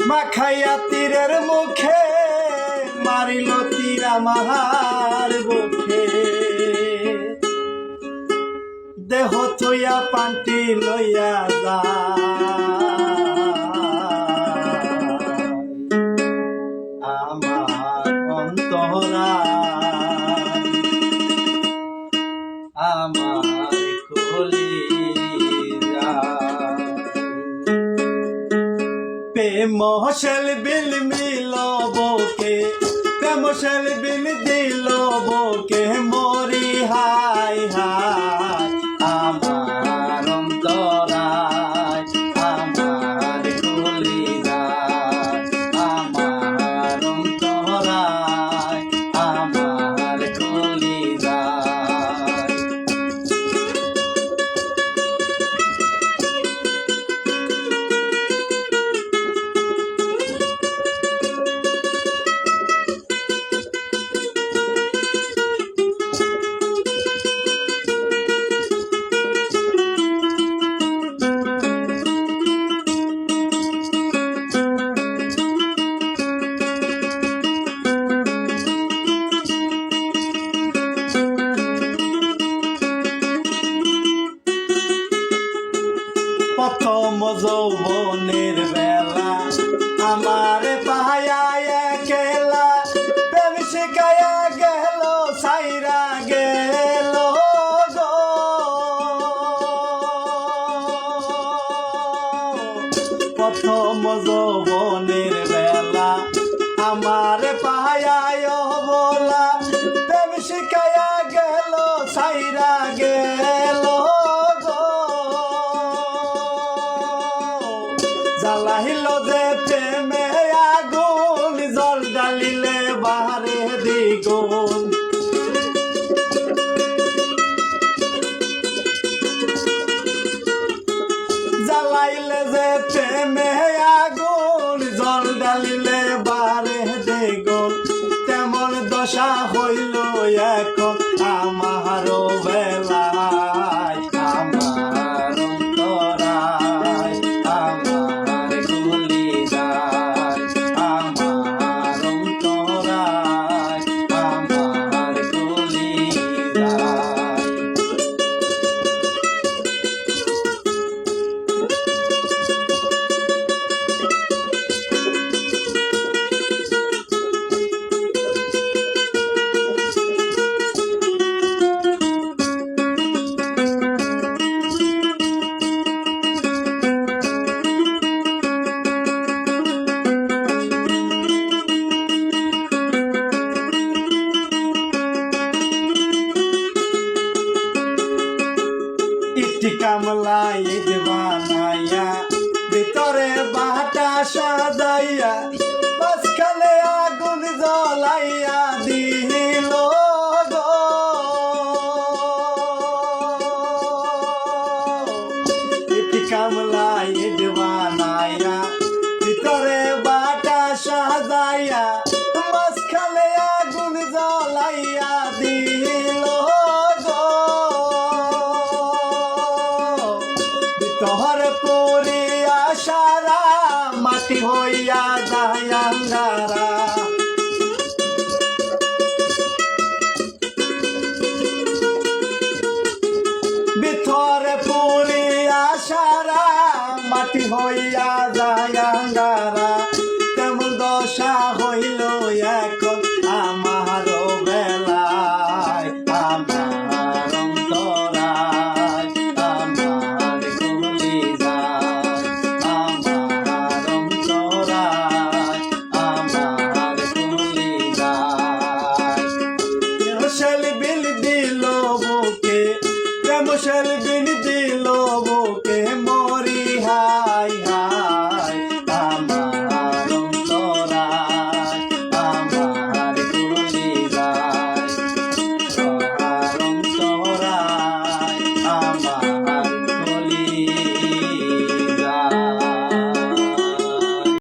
মাখাইয়া তীরের মুখে মারিল তীর আমার বুকে দেহ থইয়া পান্তি লইয়া যা আমার অন্তরা আমার কলিজা প্রেম হসেল বিল মিল বকে প্রেম হসেল বিল দিল বকে মরি হাই হাই আমার অন্তরায় আমার কলিজায় আমার অন্তরায় আমার কলিজায় প্রথম যৌবনের বেলা আমার পাহায়া একলা প্রেম শিখায়া গেল সাইরা গেল গো প্রথম যৌবনের বেলা আমার পাহায়া বলা প্রেম শিখায়া গেল সাইরা গেল জ্বালাইল যে প্রেমে আগুন জল ডালিলে বাহারে দ্বিগুণ জ্বালাইলে যে প্রেমে আগুন জল ডালিলে বাহারে দ্বিগুণ তেমন দশা হইল এখন আমার বেলায় আমার অন্তরায় আমার কলিজায় আমার অন্তরায় আমার কলিজায় ইটি কামলা ঈদ বানাইয়া ভিতরে বাটা সাজাইয়া মাঝখানে আগুন জ্বলাইয়া দিল গো ইটি কামলা ঈদ বানাইয়া ভিতরে বাটা সাজাইয়া মাঝখানে আগুন জ্বলাইয়া দিল তোহর পুরি আশারা মাটি হইয়া যায় আঙ্গারা ভিতরে পুরি আশারা মাটি হইয়া যায় আঙ্গারা তেমন দশা হইল এখন আমার বেলায় আমার অন্তরায় আমার কলিজায় আমার অন্তরায় আমার কলিজায় প্রেম বিল দিল বুকে প্রেম